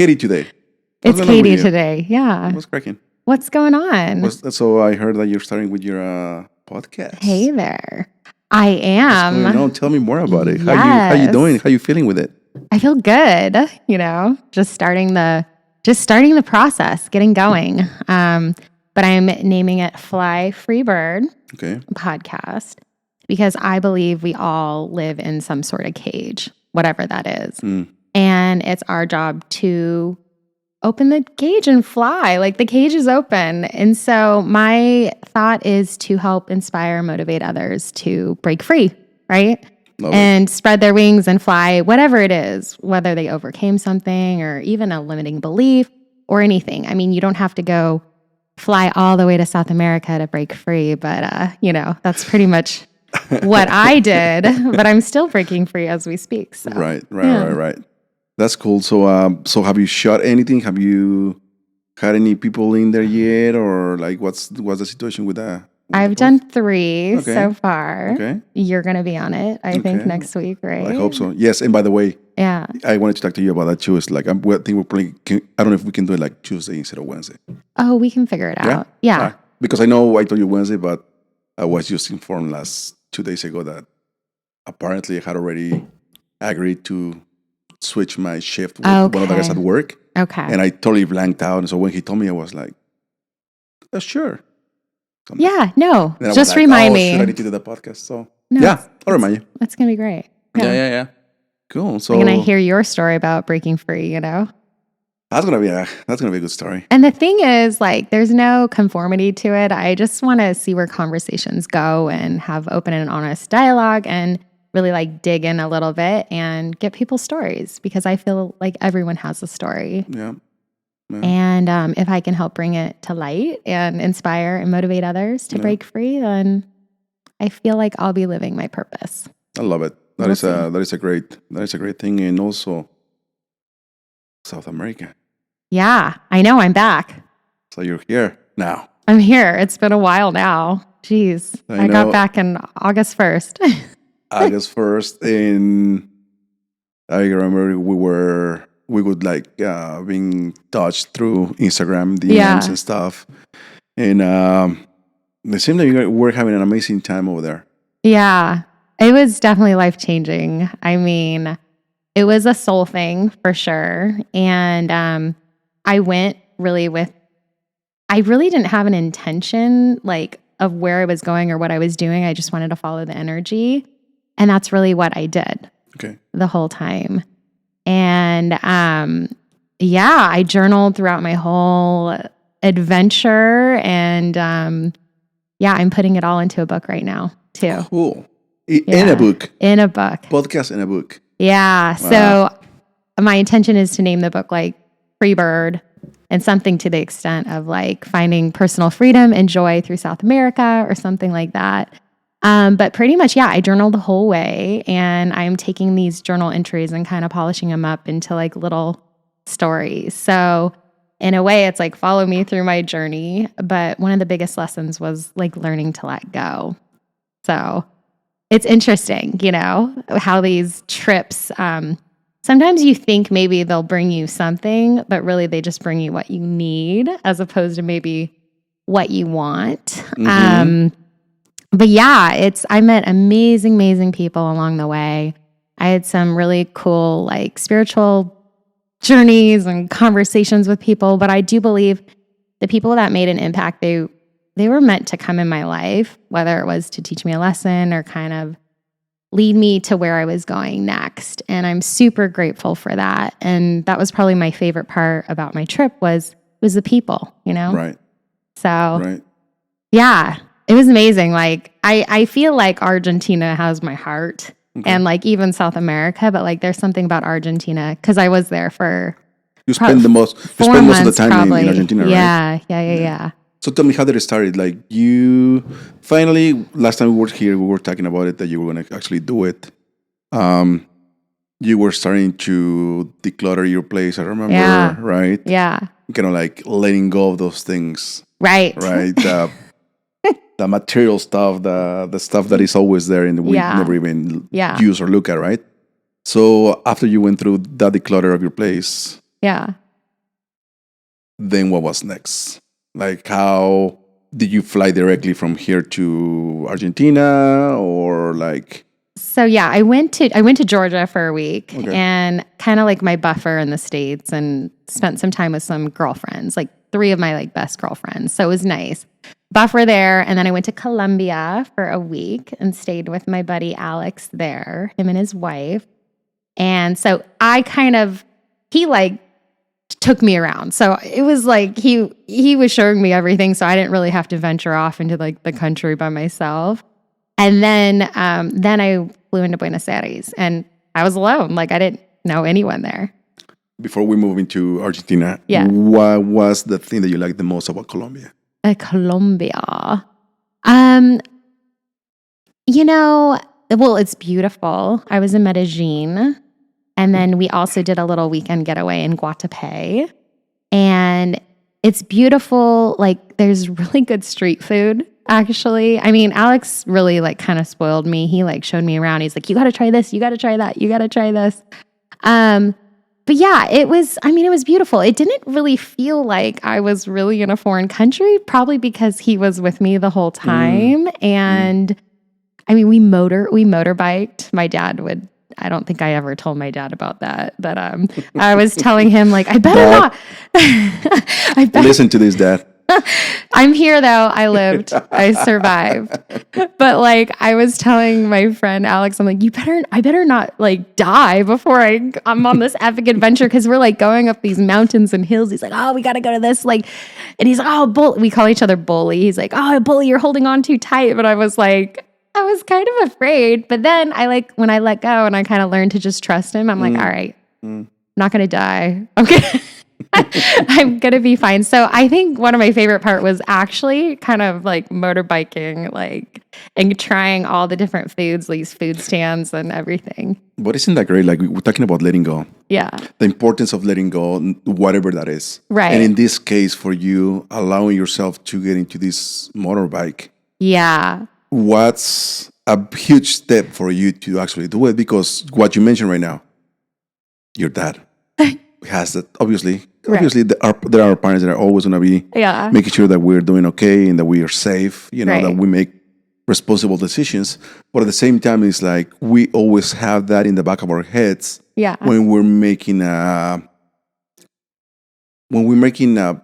Katie today. It's Katie today. Yeah. What's cracking? What's going on? So I heard that you're starting with your podcast. Hey there. I am. What's going on? Tell me more about it. Yes. How you doing? How you feeling with it? I feel good. Just starting the process, getting going. But I'm naming it Fly Free Bird podcast because I believe we all live in some sort of cage, whatever that is. And it's our job to open the cage and fly. Like the cage is open. And so my thought is to help inspire, motivate others to break free, right? And spread their wings and fly, whatever it is, whether they overcame something or even a limiting belief or anything. I mean, you don't have to go fly all the way to South America to break free, but that's pretty much what I did, but I'm still breaking free as we speak. So. Right. That's cool. So have you shot anything? Have you had any people in there yet, or like what's the situation with that? I've done 3 so far. Okay. You're going to be on it, I think, next week, right? I hope so. Yes. And by the way, I wanted to talk to you about that too. It's like I think we're playing. I don't know if we can do it like Tuesday instead of Wednesday. Oh, we can figure it out. Yeah. Because I know I told you Wednesday, but I was just informed 2 days ago that apparently I had already agreed to switch my shift with one of the guys at work. Okay. And I totally blanked out. And so when he told me, I was like, sure. Just remind me. Should I need to do the podcast? So I'll remind you. That's going to be great. Yeah. Cool. So I'm going to hear your story about breaking free, That's gonna be a good story. And the thing is, like, there's no conformity to it. I just want to see where conversations go and have open and honest dialogue and really like dig in a little bit and get people's stories because I feel like everyone has a story. Yeah. And if I can help bring it to light and inspire and motivate others to break free, then I feel like I'll be living my purpose. I love it. That is a great thing, and also South America. Yeah, I know. I'm back. So you're here now. I'm here. It's been a while now. Jeez. I got back on August 1st. August 1st, and I remember we would like being touched through Instagram DMs and stuff, and it seemed like you were having an amazing time over there. Yeah, it was definitely life-changing. I mean, it was a soul thing for sure, and I went really I really didn't have an intention like of where I was going or what I was doing. I just wanted to follow the energy. And that's really what I did the whole time. And I journaled throughout my whole adventure. And I'm putting it all into a book right now too. Cool. In a book. In a book. Podcast in a book. Yeah. Wow. So my intention is to name the book like Free Bird and something to the extent of like finding personal freedom and joy through South America or something like that. But pretty much, I journaled the whole way, and I'm taking these journal entries and kind of polishing them up into like little stories. So in a way, it's like follow me through my journey. But one of the biggest lessons was like learning to let go. So it's interesting, how these trips, sometimes you think maybe they'll bring you something, but really they just bring you what you need as opposed to maybe what you want. But I met amazing people along the way. I had some really cool like spiritual journeys and conversations with people, but I do believe the people that made an impact, they were meant to come in my life, whether it was to teach me a lesson or kind of lead me to where I was going next. And I'm super grateful for that. And that was probably my favorite part about my trip was the people, Right. So, it was amazing. Like, I feel like Argentina has my heart and like even South America, but like there's something about Argentina because I was there for you spend most of the time in Argentina, right? Yeah. So tell me, how did it start? Like you finally, last time we were here, we were talking about it, that you were going to actually do it. You were starting to declutter your place, I remember, right? Yeah. Kind of like letting go of those things. Right. The material stuff, the stuff that is always there and we never even use or look at, right? So after you went through that declutter of your place, then what was next? Like, how did you fly directly from here to Argentina, or like? So yeah, I went to Georgia for a week and kind of like my buffer in the States, and spent some time with some girlfriends, like 3 of my like best girlfriends. So it was nice. Buffer there, and then I went to Colombia for a week and stayed with my buddy Alex there, him and his wife. And so he like took me around. So it was like he was showing me everything, so I didn't really have to venture off into like the country by myself. And then I flew into Buenos Aires, and I was alone. Like I didn't know anyone there. Before we move into Argentina, what was the thing that you liked the most about Colombia? Colombia. Well, it's beautiful. I was in Medellin, and then we also did a little weekend getaway in Guatapé. And it's beautiful. Like there's really good street food. Actually, I mean, Alex really like kind of spoiled me. He like showed me around. He's like, you got to try this. You got to try that. You got to try this. But yeah, it was beautiful. It didn't really feel like I was really in a foreign country, probably because he was with me the whole time. And I mean, we motorbiked. My dad would, I don't think I ever told my dad about that, but I was telling him like, I better not. Listen to this, Dad. I'm here though. I lived. I survived. But like I was telling my friend Alex, I'm like, I better not like die before I'm on this epic adventure, because we're like going up these mountains and hills. He's like, oh, we got to go to this like, and he's like, oh, we call each other bully. He's like, oh, bully, you're holding on too tight. But I was kind of afraid. But then when I let go and I kind of learned to just trust him, I'm like, all right, I'm not going to die. I'm going to be fine. So I think one of my favorite part was actually kind of like motorbiking, like, and trying all the different foods, these food stands and everything. But isn't that great? Like we're talking about letting go. Yeah. The importance of letting go, whatever that is. Right. And in this case, for you, allowing yourself to get into this motorbike. Yeah. What's a huge step for you to actually do it? Because what you mentioned right now, your dad has that, obviously, there are parents that are always going to be making sure that we're doing okay and that we are safe, that we make responsible decisions. But at the same time, it's like we always have that in the back of our heads when we're making a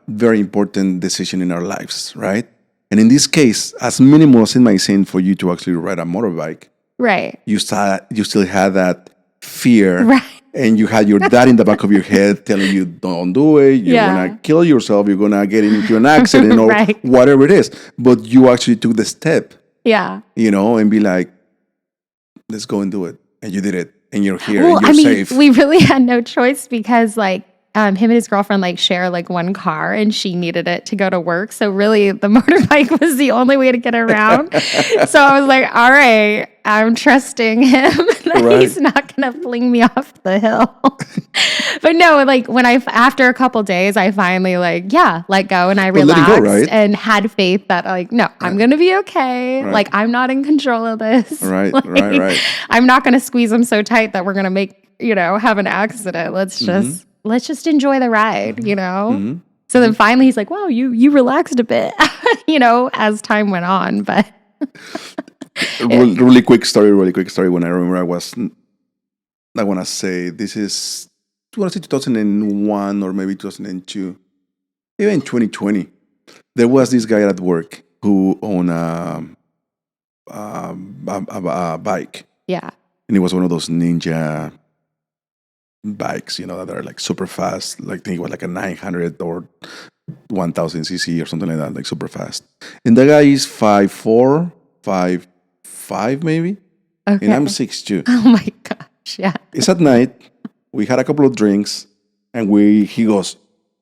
very important decision in our lives, right? And in this case, as minimal as it might seem for you to actually ride a motorbike, right? You still had that fear, right? And you had your dad in the back of your head telling you, don't do it. You're going to kill yourself. You're going to get into an accident or whatever it is. But you actually took the step. Yeah. And be like, let's go and do it. And you did it. And you're here and you're safe. We really had no choice, because like him and his girlfriend like share like one car, and she needed it to go to work. So really the motorbike was the only way to get around. So I was like, all right, I'm trusting him that he's not going to fling me off the hill. But no, like after a couple days, I finally let go, and I relaxed and had faith that like, no, I'm going to be okay. Right. Like I'm not in control of this. Right, like, right. I'm not going to squeeze him so tight that we're going to make, have an accident. Let's just enjoy the ride, Mm-hmm. So then finally he's like, wow, you relaxed a bit, as time went on. But really quick story. When I remember I want to say 2001 or maybe 2002, even 2020. There was this guy at work who owned a bike. Yeah. And it was one of those ninja bikes, that are like super fast. Like I think it was like a 900 or 1000 cc or something like that, like super fast. And the guy is 5'4", 5'5" maybe. Okay. And I'm 6'2". Oh my gosh, yeah. It's at night. We had a couple of drinks, and he goes,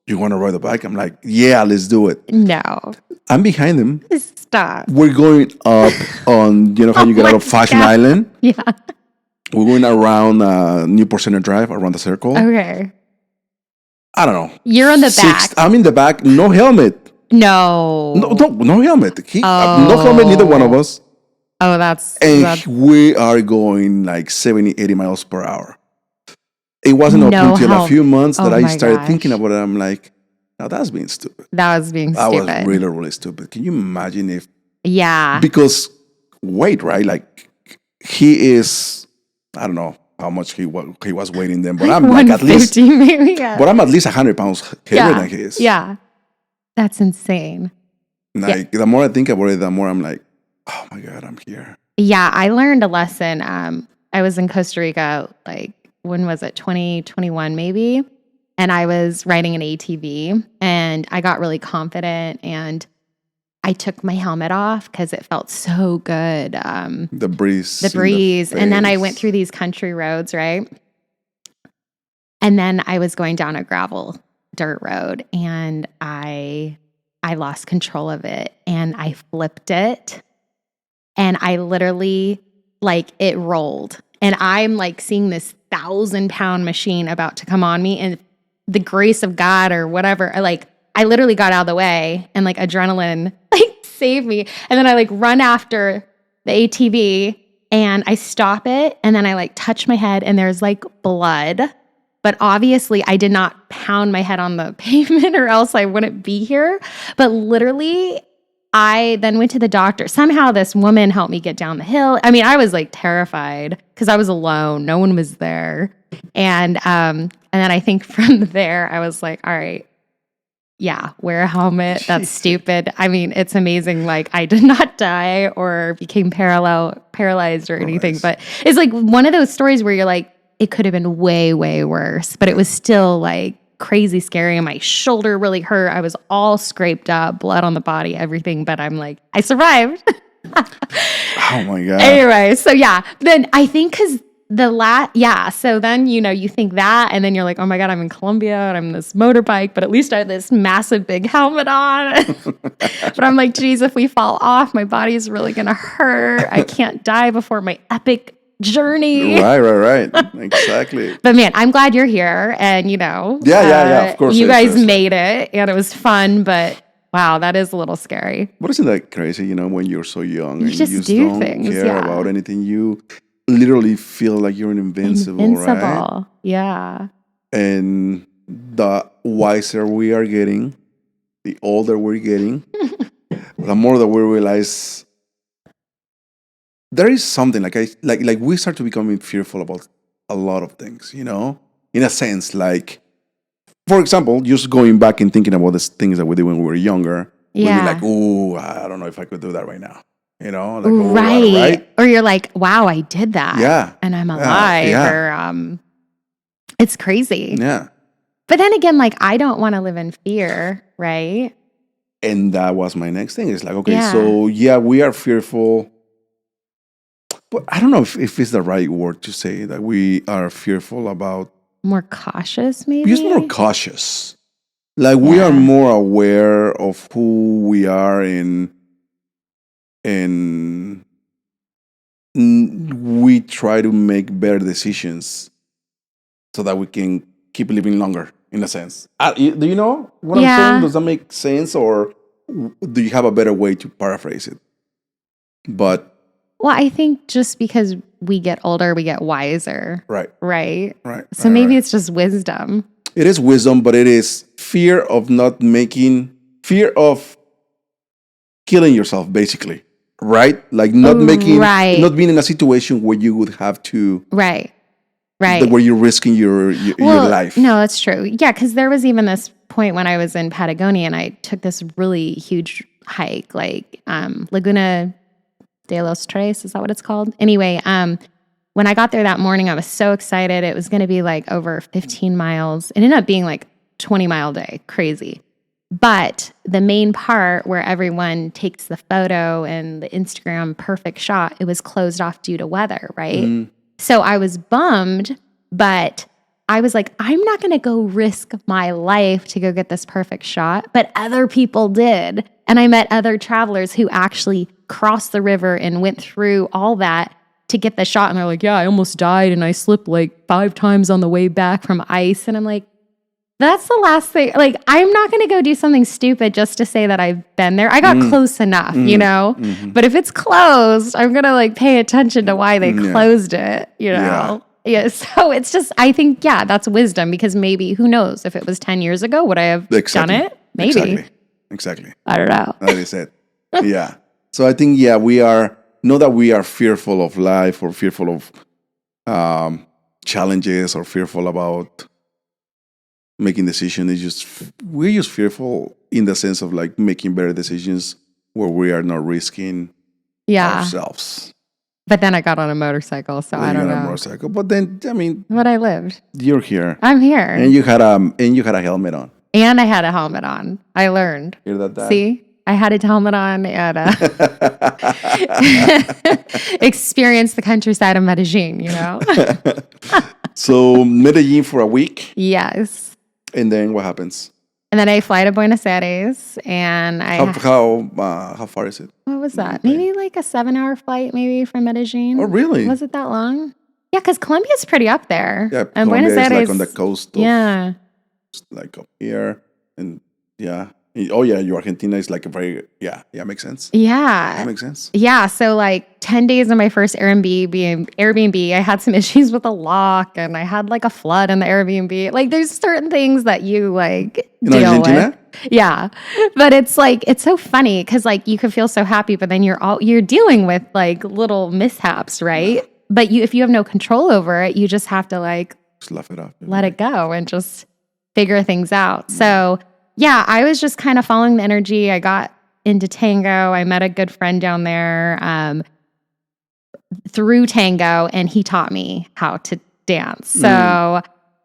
"You want to ride the bike?" I'm like, "Yeah, let's do it." No. I'm behind him. Stop. We're going up on, how you get out of Fashion Island? Yeah. We're going around Newport Center Drive, around the circle. Okay. I don't know. You're in the back. I'm in the back. No helmet. No helmet. No helmet, neither one of us. Oh, that's... we are going like 70, 80 miles per hour. It wasn't until a few months that I started thinking about it. I'm like, Now that's being stupid. That was being That stupid. was really, really stupid. Can you imagine if? Yeah. Because wait, right? Like he is. I don't know how much he was weighing then, but I'm like at least maybe. Yeah. But I'm at least 100 pounds heavier than he is. Yeah. That's insane. Like the more I think about it, the more I'm like, oh my God, I'm here. Yeah, I learned a lesson. I was in Costa Rica, like, when was it? 2021 maybe. And I was riding an ATV and I got really confident and I took my helmet off because it felt so good. The breeze. And then I went through these country roads, right? And then I was going down a gravel dirt road and I lost control of it and I flipped it and I literally, like, it rolled. And I'm like seeing this 1,000-pound machine about to come on me, and the grace of God or whatever, I literally got out of the way and like adrenaline like saved me. And then I like run after the ATV and I stop it and then I like touch my head and there's like blood. But obviously I did not pound my head on the pavement or else I wouldn't be here. But literally I then went to the doctor. Somehow this woman helped me get down the hill. I mean, I was like terrified because I was alone. No one was there. And then I think from there I was like, all right, yeah, wear a helmet. That's stupid. I mean, it's amazing. Like I did not die or became paralyzed or anything. But it's like one of those stories where you're like, it could have been way, way worse. But it was still like crazy scary and my shoulder really hurt. I was all scraped up, blood on the body, everything. But I'm like, I survived. Oh my God. Anyway, so yeah. Then I think because so then, you think that, and then you're like, oh my God, I'm in Colombia and I'm this motorbike, but at least I have this massive big helmet on. But I'm like, geez, if we fall off, my body's really going to hurt. I can't die before my epic journey. Right. Exactly. But man, I'm glad you're here. And, Yeah, of course. You guys made it and it was fun, but wow, that is a little scary. But isn't that crazy, when you're so young and just you do don't things, care about anything, you literally feel like you're invincible, right? Yeah. And the wiser we are getting, the older we're getting, the more that we realize there is something like we start to becoming fearful about a lot of things, in a sense, like, for example, just going back and thinking about the things that we did when we were younger, we'd be like, oh, I don't know if I could do that right now. Like, right? Or you're like, wow, I did that. Yeah. And I'm alive. Yeah. Or it's crazy. Yeah. But then again, like, I don't want to live in fear, right? And that was my next thing. It's like, okay, so we are fearful. But I don't know if it's the right word to say that we are fearful about. More cautious, maybe? Just more cautious. Like, we are more aware of who we are and we try to make better decisions so that we can keep living longer, in a sense. Do you know what I'm saying? Does that make sense? Or do you have a better way to paraphrase it? Well, I think just because we get older, we get wiser. Right. So maybe it's just wisdom. It is wisdom, but it is fear of killing yourself, basically. Right? Like not being in a situation where you would have to. Right. Where you're risking your life. No, that's true. Yeah, because there was even this point when I was in Patagonia and I took this really huge hike, like Laguna de los Tres, is that what it's called? Anyway, when I got there that morning, I was so excited. It was going to be like over 15 miles. It ended up being like 20-mile day. Crazy. But the main part where everyone takes the photo and the Instagram perfect shot, it was closed off due to weather, right? Mm. So I was bummed, but I was like, I'm not going to go risk my life to go get this perfect shot. But other people did. And I met other travelers who actually crossed the river and went through all that to get the shot. And they're like, yeah, I almost died and I slipped like 5 times on the way back from ice. And I'm like, that's the last thing. Like, I'm not going to go do something stupid just to say that I've been there. I got close enough, Mm-hmm. But if it's closed, I'm going to like pay attention to why they closed it, Yeah. Yeah. So it's just, I think, that's wisdom, because maybe, who knows, if it was 10 years ago, would I have done it? Maybe. Exactly. I don't know. That is it. Yeah. So I think, we are, not that we are fearful of life or fearful of challenges or fearful about making decisions. It's just, we're just fearful in the sense of like making better decisions where we are not risking ourselves. But then I got on a motorcycle, so I don't know. Motorcycle, but then But I lived. You're here. I'm here, and you had a helmet on. And I had a helmet on. I learned. Hear that, Dad? See, I had a helmet on and experienced the countryside of Medellin. So Medellin for a week. Yes. And then what happens? And then I fly to Buenos Aires, and how far is it? What was that? Maybe like a 7-hour flight, maybe from Medellin. Oh, really? Was it that long? Yeah, because Colombia's pretty up there. Yeah, and Colombia Buenos Aires is like on the coast. Like up here, and your Argentina is like a very makes sense. Yeah, that makes sense. Yeah, so like 10 days in my first Airbnb, I had some issues with the lock, and I had like a flood in the Airbnb. Like, there's certain things that you like in deal Argentina with. Yeah, but it's like, it's so funny because like you could feel so happy, but then you're dealing with like little mishaps, right? But if you have no control over it, you just have to like just laugh it off, let it go, and just figure things out. So yeah, I was just kind of following the energy. I got into tango. I met a good friend down there through tango, and he taught me how to dance. So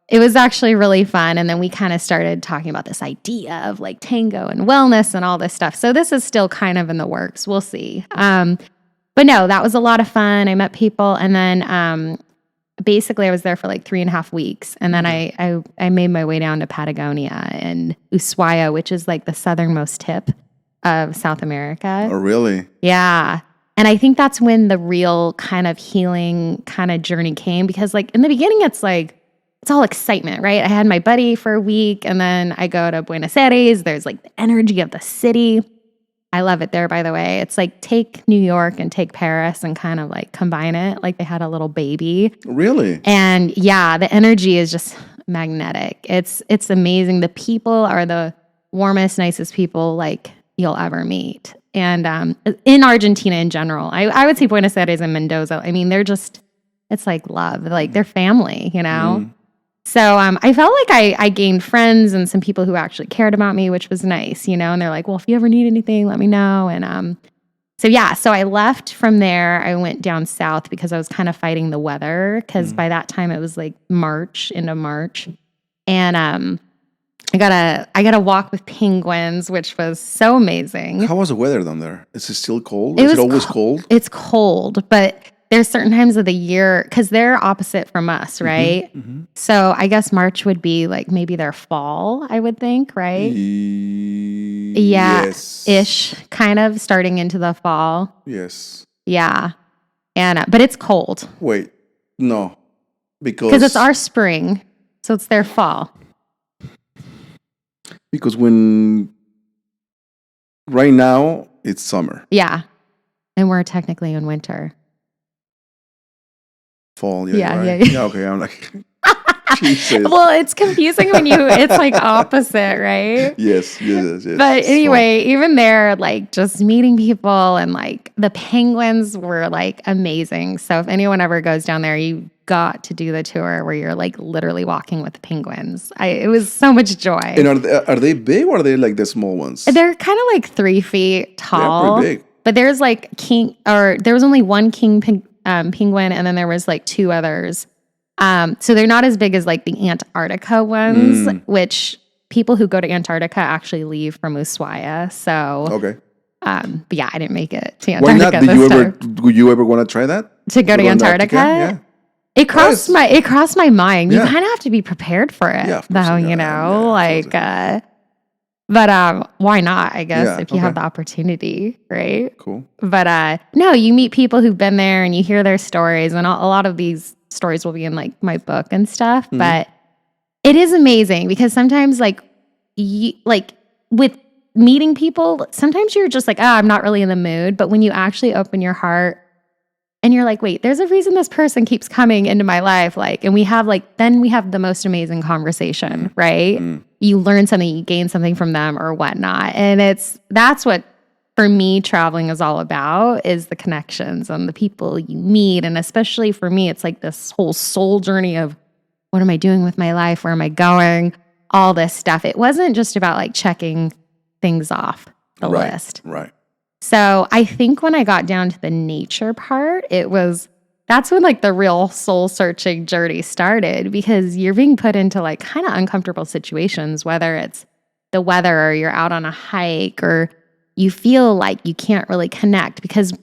it was actually really fun. And then we kind of started talking about this idea of like tango and wellness and all this stuff. So this is still kind of in the works. We'll see. But no, that was a lot of fun. I met people, and then basically I was there for like 3.5 weeks. And then I made my way down to Patagonia and Ushuaia, which is like the southernmost tip of South America. Oh, really? Yeah. And I think that's when the real kind of healing kind of journey came, because like in the beginning, it's all excitement, right? I had my buddy for a week, and then I go to Buenos Aires. There's like the energy of the city. I love it there, by the way. It's like take New York and take Paris and kind of like combine it. Like they had a little baby. Really? And yeah, the energy is just magnetic. It's amazing. The people are the warmest, nicest people like you'll ever meet. And in Argentina in general, I would say Buenos Aires and Mendoza. I mean, they're just, it's like love. Like they're family, So I felt like I gained friends and some people who actually cared about me, which was nice, and they're like, well, if you ever need anything, let me know. And so I left from there. I went down south because I was kind of fighting the weather, because by that time it was like into March. And I got a walk with penguins, which was so amazing. How was the weather down there? Is it still cold? Is it always cold? It's cold, but there's certain times of the year, because they're opposite from us, right? So I guess March would be like maybe their fall, I would think, right? Yes. Ish, kind of starting into the fall. Yes. Yeah. And but it's cold. Wait, no. Because it's our spring, so it's their fall. Because right now it's summer. Yeah. And we're technically in winter. Fall, yeah. Okay, I'm like, Jesus. Well, it's confusing when it's like opposite, right? Yes. But anyway, even there, like just meeting people, and like the penguins were like amazing. So if anyone ever goes down there, you got to do the tour where you're like literally walking with the penguins. It was so much joy. And are they big, or are they like the small ones? They're kind of like 3 feet tall. They're pretty big. But there's like there was only one king penguin, and then there was like 2 others. So they're not as big as like the Antarctica ones, which people who go to Antarctica actually leave from Ushuaia. So okay. But yeah, I didn't make it to Antarctica. Why not? Would you ever want to try that? To go to Antarctica? Yeah. It crossed my mind. You kind of have to be prepared for it, though. But why not? I guess if you have the opportunity, right? Cool. But no, you meet people who've been there, and you hear their stories, and a lot of these stories will be in like my book and stuff. But it is amazing, because sometimes like with meeting people, sometimes you're just like, I'm not really in the mood. But when you actually open your heart And you're like, wait, there's a reason this person keeps coming into my life. Like, and then we have the most amazing conversation, right? You learn something, you gain something from them or whatnot. And that's what, for me, traveling is all about, is the connections and the people you meet. And especially for me, it's like this whole soul journey of, what am I doing with my life? Where am I going? All this stuff. It wasn't just about like checking things off the list. Right. So I think when I got down to the nature part, that's when like the real soul searching journey started, because you're being put into like kind of uncomfortable situations, whether it's the weather or you're out on a hike or you feel like you can't really connect. Because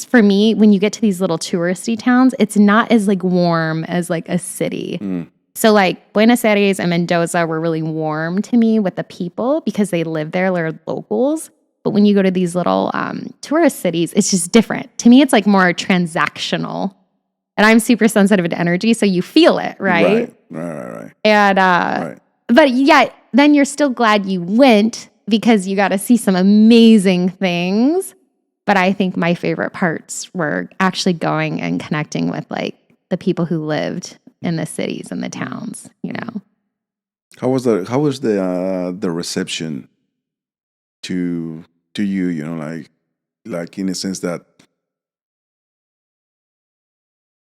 for me, when you get to these little touristy towns, it's not as like warm as like a city. So like Buenos Aires and Mendoza were really warm to me with the people because they live there, they're locals. But when you go to these little tourist cities, it's just different. To me, it's like more transactional. And I'm super sensitive to energy, so you feel it, right? Right. And but yeah, then you're still glad you went because you got to see some amazing things. But I think my favorite parts were actually going and connecting with like the people who lived in the cities and the towns, you know. How was the reception to you, you know, like in a sense that,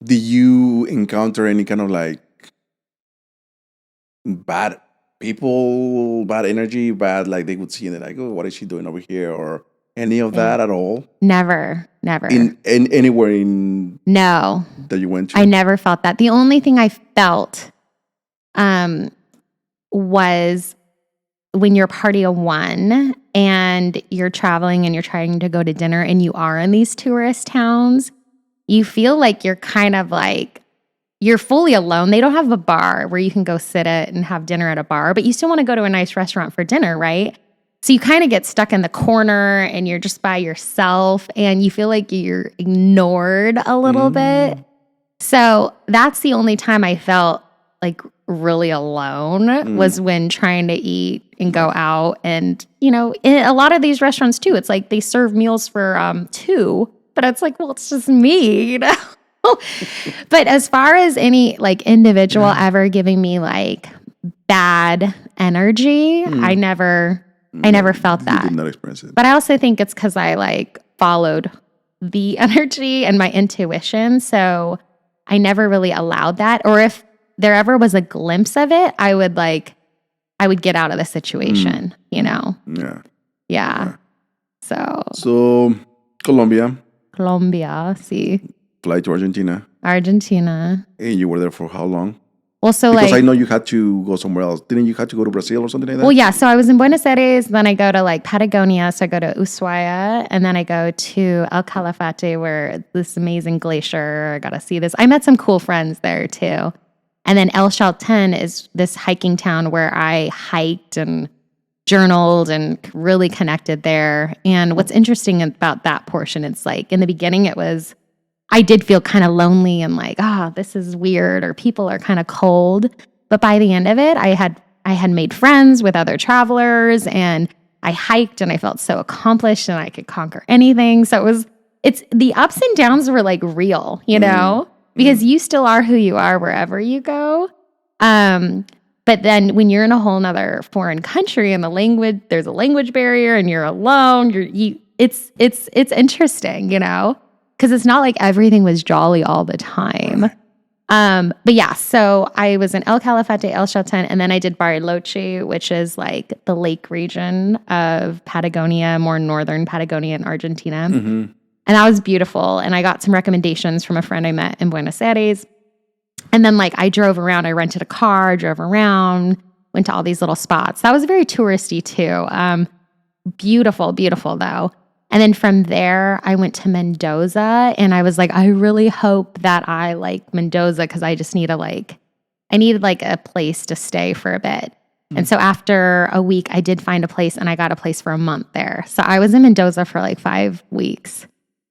did you encounter any kind of like bad people, bad energy, like they would see and they're like, oh, what is she doing over here? Or any of that at all? Never. In anywhere in No. that you went to? I never felt that. The only thing I felt was when you're party of one and you're traveling and you're trying to go to dinner and you are in these tourist towns, you feel like you're kind of like, you're fully alone. They don't have a bar where you can go sit at and have dinner at a bar, but you still want to go to a nice restaurant for dinner, right? So you kind of get stuck in the corner and you're just by yourself and you feel like you're ignored a little bit. So that's the only time I felt like really alone was when trying to eat and go out. And, you know, in a lot of these restaurants too, it's like they serve meals for two, but it's like, well, it's just me, you know? But as far as any like individual ever giving me like bad energy, I never felt that. You did not experience it. But I also think it's because I like followed the energy and my intuition. So I never really allowed that. Or if there ever was a glimpse of it, I would get out of the situation, you know? Yeah. So Colombia, see. fly to Argentina. And you were there for how long? Well, so because like, I know you had to go somewhere else. Didn't you have to go to Brazil or something like that? Well, yeah. So I was in Buenos Aires, then I go to like Patagonia. So I go to Ushuaia, and then I go to El Calafate, where this amazing glacier. I got to see this. I met some cool friends there too. And then El Chalten is this hiking town where I hiked and journaled and really connected there. And what's interesting about that portion, it's like in the beginning, I did feel kind of lonely and like, this is weird, or people are kind of cold. But by the end of it, I had made friends with other travelers, and I hiked and I felt so accomplished and I could conquer anything. So it's the ups and downs were like real, you know, because you still are who you are wherever you go. But then when you're in a whole nother foreign country and there's a language barrier and you're alone, it's interesting, you know? Because it's not like everything was jolly all the time. But yeah, so I was in El Calafate, El Chalten, and then I did Bariloche, which is like the lake region of Patagonia, more northern Patagonia in Argentina. And that was beautiful. And I got some recommendations from a friend I met in Buenos Aires. And then like I drove around, I rented a car, drove around, went to all these little spots. That was very touristy too. Beautiful, beautiful though. And then from there, I went to Mendoza, and I was like, I really hope that I like Mendoza, because I just need I needed like a place to stay for a bit. And so after a week, I did find a place, and I got a place for a month there. So I was in Mendoza for like 5 weeks,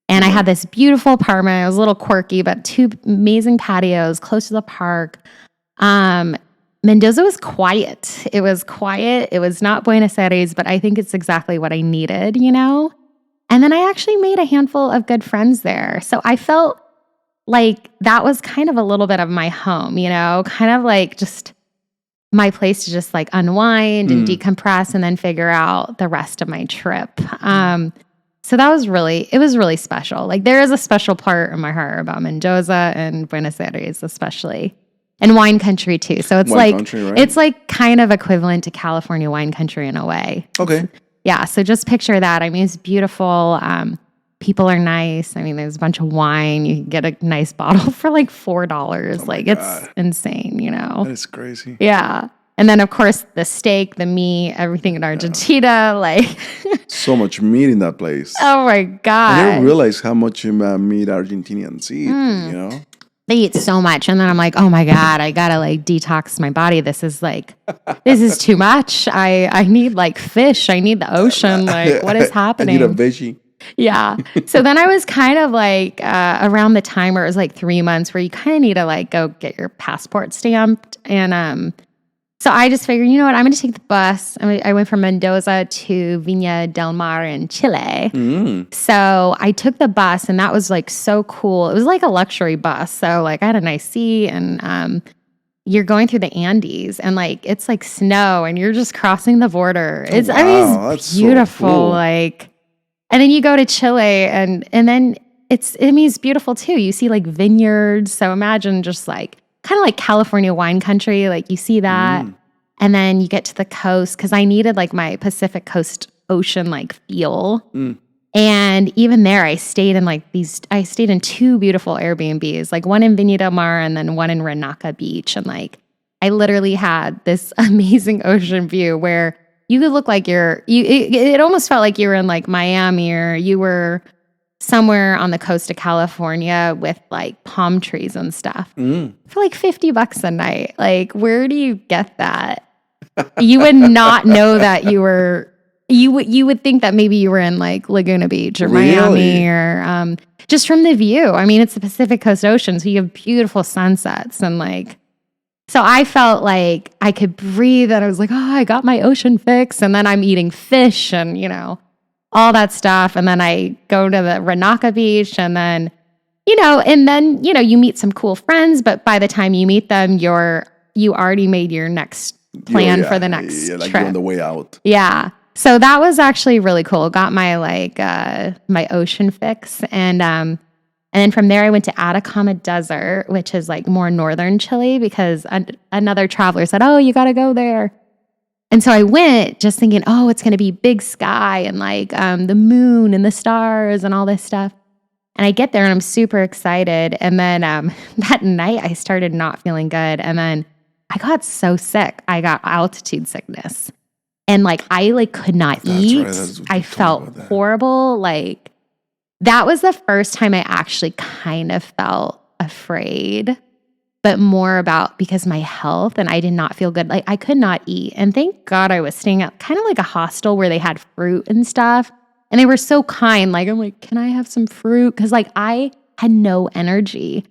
and I had this beautiful apartment. It was a little quirky, but 2 amazing patios close to the park. Mendoza was quiet. It was quiet. It was not Buenos Aires, but I think it's exactly what I needed, you know? And then I actually made a handful of good friends there. So I felt like that was kind of a little bit of my home, kind of like just my place to just like unwind and decompress and then figure out the rest of my trip. So that was it was really special. Like there is a special part in my heart about Mendoza and Buenos Aires, especially, and wine country too. So it's it's like kind of equivalent to California wine country in a way. Okay. Yeah. So just picture that. I mean, it's beautiful. People are nice. I mean, there's a bunch of wine. You can get a nice bottle for like $4. It's insane, That is crazy. Yeah. And then, of course, the steak, the meat, everything in Argentina, so much meat in that place. Oh, my God. I didn't realize how much meat Argentinians eat, They eat so much. And then I'm like, oh, my God, I got to detox my body. This is too much. I need fish. I need the ocean. What is happening? I need a veggie. Yeah. So then I was kind of around the time where it was 3 months where you kind of need to go get your passport stamped. And so I just figured, you know what, I'm going to take the bus. I went from Mendoza to Viña del Mar in Chile. So I took the bus and that was so cool. It was like a luxury bus. So I had a nice seat and you're going through the Andes and it's snow and you're just crossing the border. It's it's beautiful. So cool. And then you go to Chile and then it's beautiful too. You see vineyards. So imagine just kind of like California wine country. You see that. And then you get to the coast because I needed my Pacific Coast ocean feel. And even there I stayed in I stayed in 2 beautiful Airbnbs, one in Viña del Mar and then one in Renaca Beach. And I literally had this amazing ocean view where you could look like it almost felt like you were in Miami or you were somewhere on the coast of California with palm trees and stuff for $50 a night. Where do you get that? You would not know that you would think that maybe you were in Laguna Beach or Miami or just from the view. I mean, it's the Pacific Coast Ocean, so you have beautiful sunsets and so I felt like I could breathe and I was like, oh, I got my ocean fix. And then I'm eating fish and, all that stuff. And then I go to the Renaca Beach and then, you meet some cool friends. But by the time you meet them, you already made your next plan for the next trip. You're on the way out. Yeah. So that was actually really cool. Got my my ocean fix. And then from there, I went to Atacama Desert, which is more northern Chile because another traveler said, oh, you got to go there. And so I went just thinking, oh, it's going to be big sky and the moon and the stars and all this stuff. And I get there and I'm super excited. And then that night I started not feeling good. And then I got so sick. I got altitude sickness. And I could not eat. Right. I felt horrible. That was the first time I actually kind of felt afraid, but more because my health and I did not feel good. I could not eat. And thank God I was staying at kind of a hostel where they had fruit and stuff. And they were so kind. I'm like, can I have some fruit? Because I had no energy.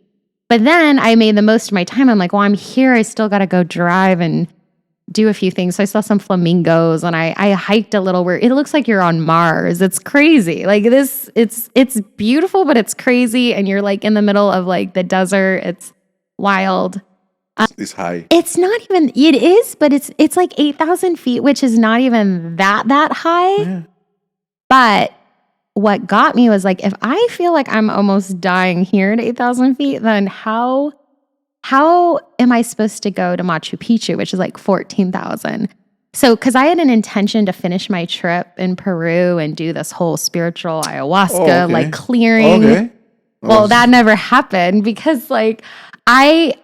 But then I made the most of my time. I'm like, well, I'm here. I still got to go drive and do a few things. So I saw some flamingos and I hiked a little where it looks like you're on Mars. It's crazy. It's beautiful, but it's crazy. And you're in the middle of the desert. It's wild. It's high. It's not even, it is, but it's 8,000 feet, which is not even that high. Yeah. But what got me was if I feel like I'm almost dying here at 8,000 feet, then how am I supposed to go to Machu Picchu, which is 14,000? So, because I had an intention to finish my trip in Peru and do this whole spiritual ayahuasca, clearing. Okay. Well, that never happened because I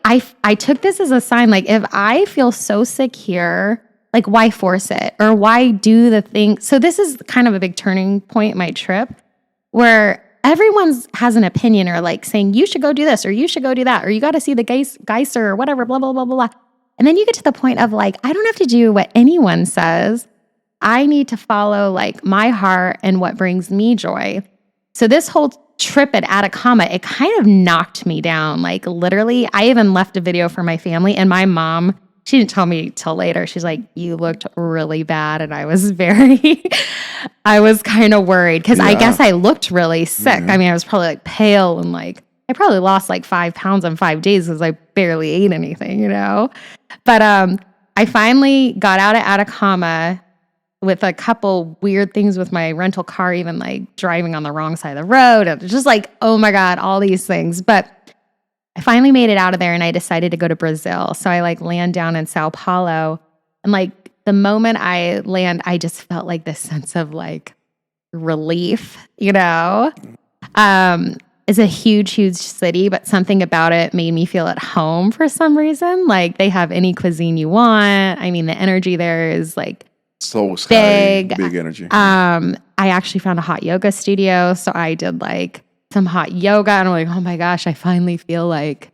took this as a sign, if I feel so sick here, why force it? Or why do the thing? So this is kind of a big turning point in my trip where everyone has an opinion or saying, you should go do this or you should go do that or you got to see the geyser or whatever, blah, blah, blah, blah, blah. And then you get to the point of I don't have to do what anyone says. I need to follow my heart and what brings me joy. So this whole trip at Atacama, it kind of knocked me down. Literally, I even left a video for my family and my mom, she didn't tell me till later. She's like, you looked really bad. And I was I was kind of worried because I guess I looked really sick. Mm-hmm. I mean, I was probably pale and I probably lost like 5 pounds in 5 days because I barely ate anything, you know? But I finally got out of Atacama with a couple weird things with my rental car, even like driving on the wrong side of the road. And just like, oh my God, all these things. But I finally made it out of there and I decided to go to Brazil. So I like land down in Sao Paulo. And like the moment I land, I just felt like this sense of like relief, you know? It's a huge, huge city, but something about it made me feel at home for some reason. Like they have any cuisine you want. I mean, the energy there is like so big energy. I actually found a hot yoga studio. So I did like some hot yoga and I'm like, oh my gosh, I finally feel like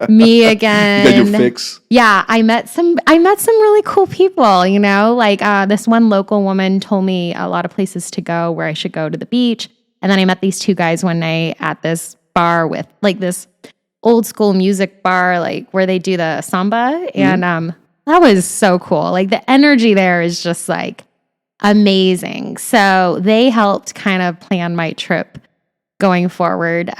me again. You got your fix. Yeah, I met some really cool people, you know, like this one local woman told me a lot of places to go where I should go to the beach. And then I met these 2 guys one night at this bar with like this old school music bar, like where they do the samba. And that was so cool. Like the energy there is just like amazing. So they helped kind of plan my trip going forward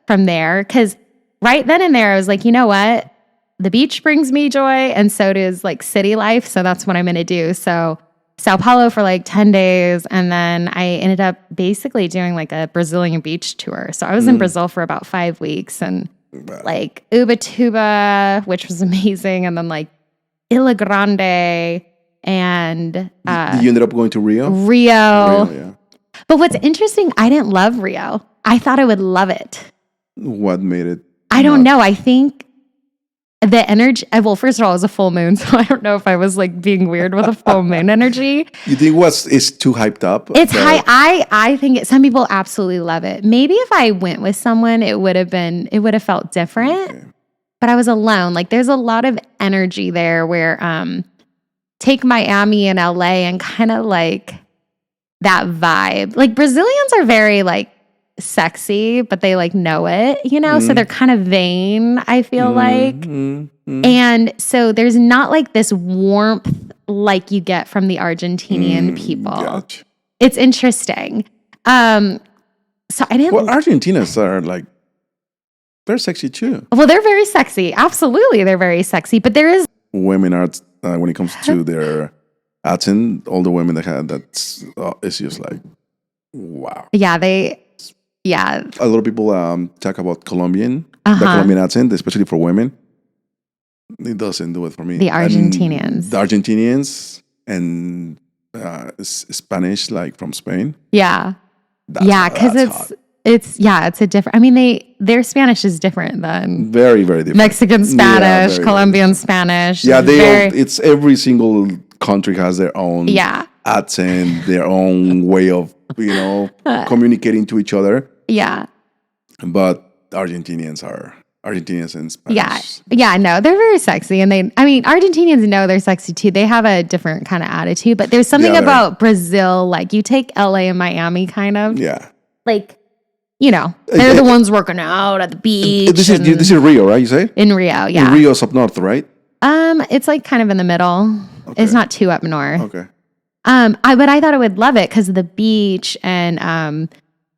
from there. Because right then and there, I was like, you know what? The beach brings me joy and so does like city life. So that's what I'm going to do. So Sao Paulo for like 10 days. And then I ended up basically doing like a Brazilian beach tour. So I was in Brazil for about 5 weeks and like Ubatuba, which was amazing. And then like Ilha Grande and... you ended up going to Rio? Rio, yeah. But what's interesting, I didn't love Rio. I thought I would love it. What made it? I don't know. I think the energy, well, first of all, it was a full moon, so I don't know if I was like being weird with a full moon energy. You think it's too hyped up? It's high. I think some people absolutely love it. Maybe if I went with someone, it would have felt different. Okay. But I was alone. Like there's a lot of energy there where take Miami and LA and kind of like that vibe. Like Brazilians are very like sexy, but they like know it, you know? So they're kind of vain, I feel like. And so there's not like this warmth like you get from the Argentinian people. Gotcha. It's interesting. So I didn't... Well, Argentinians are like, they're sexy too. Well, they're very sexy. Absolutely, they're very sexy. But there is... Women are, when it comes to their accent, all the women that have that's, it's just like, wow. Yeah, a lot of people talk about Colombian, the Colombian accent, especially for women. It doesn't do it for me. The Argentinians. And Spanish, like from Spain. Yeah. Because it's a different, I mean, their Spanish is different than very, very different. Mexican Spanish, Colombian Spanish. Yeah, it's every single country has their own accent, their own way of, communicating to each other. Yeah. But Argentinians and Spanish. Yeah, no, they're very sexy. And Argentinians know they're sexy too. They have a different kind of attitude, but there's something about Brazil, like you take LA and Miami kind of. Yeah. Like, they're the ones working out at the beach. This is Rio, right? You say? In Rio, yeah. And Rio's up north, right? It's like kind of in the middle. Okay. It's not too up north. Okay. But I thought I would love it because of the beach and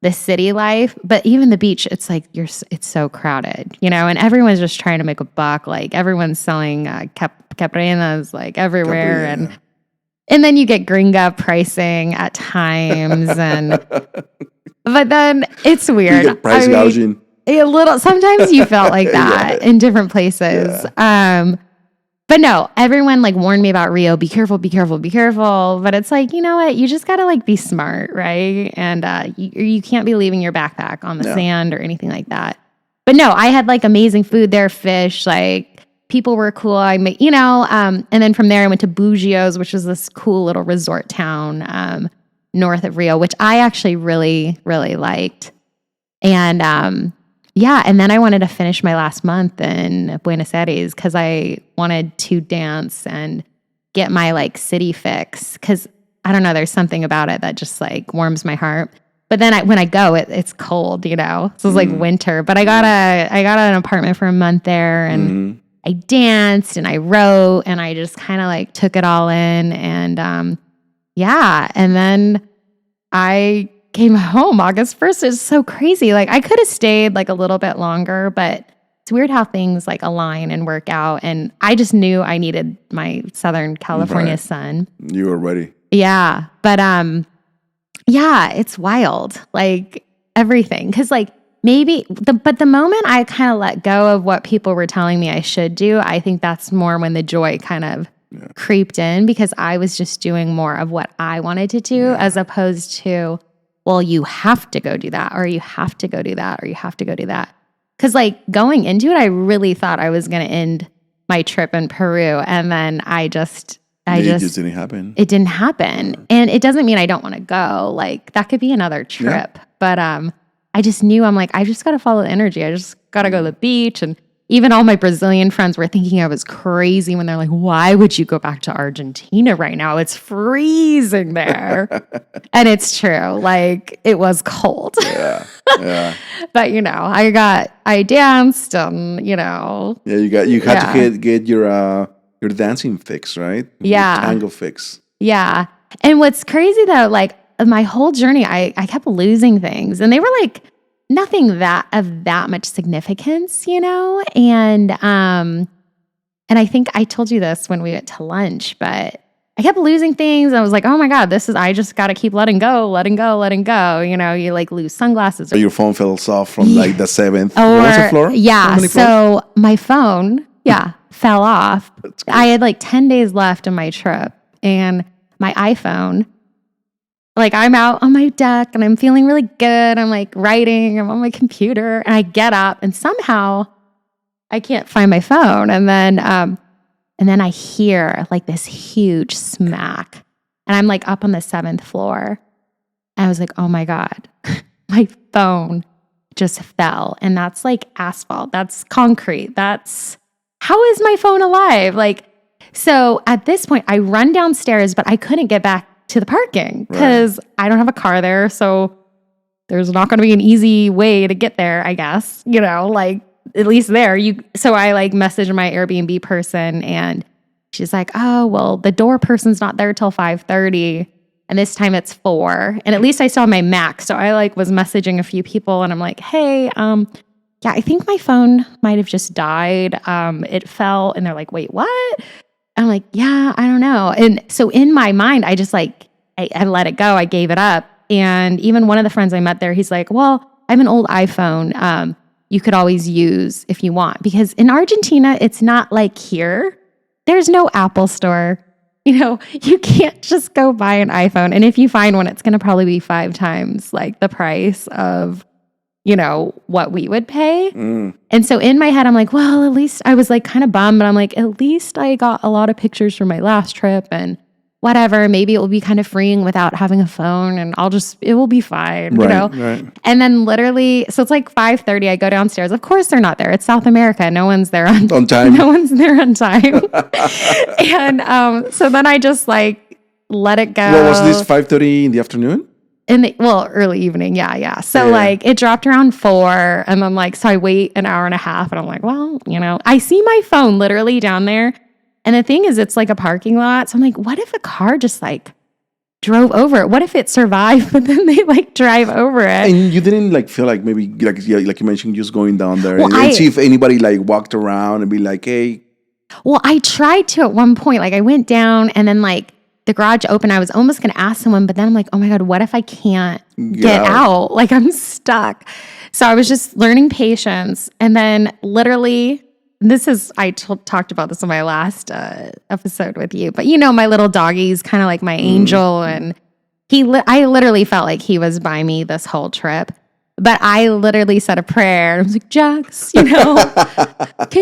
the city life. But even the beach, it's like it's so crowded, and everyone's just trying to make a buck. Like everyone's selling caprinas like everywhere, and then you get gringa pricing at times, but then it's weird. You get price gouging. A little. Sometimes you felt like that in different places. Yeah. But no, everyone like warned me about Rio. Be careful, be careful, be careful. But it's like, you know what? You just got to like be smart, right? And you can't be leaving your backpack on the sand or anything like that. But no, I had like amazing food there, fish, like people were cool. I made, and then from there I went to Búzios, which was this cool little resort town north of Rio, which I actually really, really liked. And and then I wanted to finish my last month in Buenos Aires because I wanted to dance and get my like city fix. Because I don't know, there's something about it that just like warms my heart. But then when I go, it's cold, so it's like winter. But I got an apartment for a month there, and I danced and I wrote, and I just kind of like took it all in, and and then I came home August 1st. It's so crazy. Like I could have stayed like a little bit longer, but it's weird how things like align and work out. And I just knew I needed my Southern California sun. You were ready. Yeah. But yeah, it's wild. Like everything. Cause like but the moment I kind of let go of what people were telling me I should do, I think that's more when the joy kind of creeped in, because I was just doing more of what I wanted to do as opposed to, well, you have to go do that, or you have to go do that, or you have to go do that. Because like going into it, I really thought I was going to end my trip in Peru. And then it just didn't happen. It didn't happen. And it doesn't mean I don't want to go. Like that could be another trip. Yeah. But I just knew, I'm like, I just got to follow the energy. I just got to go to the beach. And even all my Brazilian friends were thinking I was crazy when they're like, why would you go back to Argentina right now? It's freezing there. And it's true. Like it was cold. Yeah. But I danced and, Yeah, you had to get your dancing fix, right? Yeah. Your tango fix. Yeah. And what's crazy though, like my whole journey, I kept losing things, and they were like nothing of that much significance, And I think I told you this when we went to lunch, but I kept losing things. I was like, oh my God, I just got to keep letting go. You like lose sunglasses. So your phone fell off from like the 7th floor? Yeah. So my phone, fell off. I had like 10 days left of my trip, and my iPhone, like I'm out on my deck and I'm feeling really good. I'm like writing, I'm on my computer, and I get up and somehow I can't find my phone. And then I hear like this huge smack, and I'm like up on the 7th floor. And I was like, oh my God, my phone just fell. And that's like asphalt. That's concrete. How is my phone alive? Like, so at this point I run downstairs, but I couldn't get back to the parking because I don't have a car there. So there's not going to be an easy way to get there, I guess, like at least there. So I like messaged my Airbnb person, and she's like, oh, well, the door person's not there till 5:30. And this time it's 4. And at least I saw my Mac. So I like was messaging a few people, and I'm like, hey, I think my phone might have just died. It fell. And they're like, wait, what? I'm like, yeah, I don't know. And so in my mind, I just like, I let it go. I gave it up. And even one of the friends I met there, he's like, well, I have an old iPhone. You could always use if you want. Because in Argentina, it's not like here. There's no Apple store. You can't just go buy an iPhone. And if you find one, it's going to probably be 5 times like the price of what we would pay. And so in my head, I'm like, well, at least I was like kind of bummed, but I'm like, at least I got a lot of pictures from my last trip and whatever. Maybe it will be kind of freeing without having a phone, and it will be fine, Right. And then literally, so it's like 5:30. I go downstairs. Of course they're not there. It's South America. No one's there on time. No one's there on time. And so then I just like let it go. What was this, 5:30 in the afternoon? Early evening. Yeah. So like it dropped around 4, and then like, so I wait an hour and a half, and I'm like, well, I see my phone literally down there. And the thing is, it's like a parking lot. So I'm like, what if a car just like drove over it? What if it survived, but then they like drive over it? And you didn't like feel like maybe like you mentioned, just going down there and see if anybody like walked around and be like, hey. Well, I tried to at one point. Like I went down, and then like the garage opened. I was almost going to ask someone, but then I'm like, oh my God, what if I can't get out? Like I'm stuck. So I was just learning patience. And then literally, I talked about this in my last episode with you, but my little doggie's kind of like my angel, and I literally felt like he was by me this whole trip. But I literally said a prayer, and I was like, Jax, can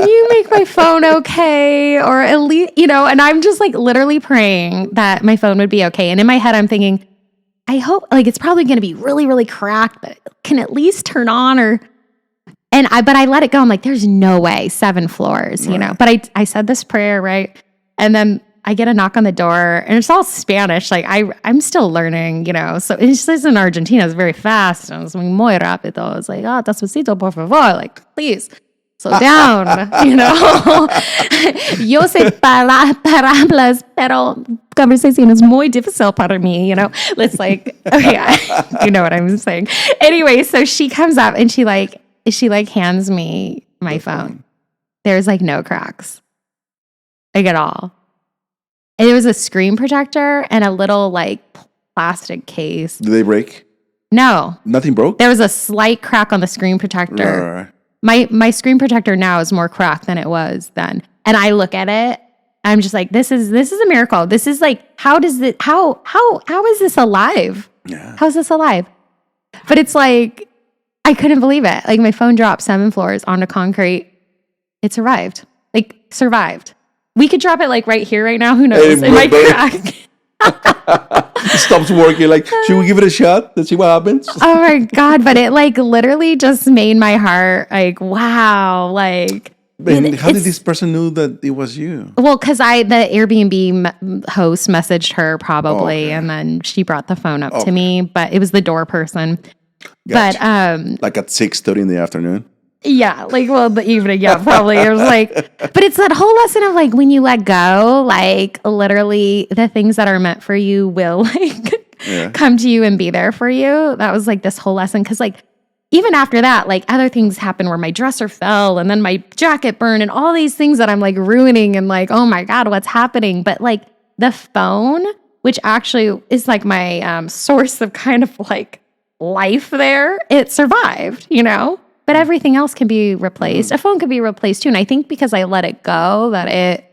you make my phone okay? Or at least, and I'm just like literally praying that my phone would be okay. And in my head, I'm thinking, I hope like it's probably going to be really, really cracked, but it can at least turn on but I let it go. I'm like, there's no way, 7 floors, but I said this prayer, right? And then I get a knock on the door, and it's all Spanish. Like I'm still learning, so it says in Argentina, it's very fast. And it's muy rápido. It's like, despacito, por favor, like, please. slow down, Yo sé palabras, pero conversation is muy difícil para mí, It's like, okay, you know what I'm saying. Anyway, so she comes up and she hands me my phone. There's like no cracks, like at all. And it was a screen protector and a little like plastic case. Did they break? No. Nothing broke? There was a slight crack on the screen protector. Right. My screen protector now is more cracked than it was then. And I look at it, I'm just like, this is a miracle. This is like, how is this alive? Yeah. How is this alive? But it's like, I couldn't believe it. Like my phone dropped 7 floors onto concrete. It survived. Like survived. We could drop it like right here, right now. Who knows? It might crack. It stops working. Like, should we give it a shot? Let's see what happens. Oh my God. But it like literally just made my heart like, wow. Like, and how did this person know that it was you? Well, because the Airbnb host messaged her probably, and then she brought the phone up to me. But it was the door person. Gotcha. But like at 6:30 in the afternoon. Yeah, like, well, the evening, yeah, probably. It was like, but it's that whole lesson of like, when you let go, like literally the things that are meant for you will like come to you and be there for you. That was like this whole lesson. Cause like, even after that, like other things happened where my dresser fell and then my jacket burned and all these things that I'm like ruining and like, oh my God, what's happening? But like the phone, which actually is like my source of kind of like life there, it survived, But everything else can be replaced. A phone could be replaced too. And I think because I let it go, that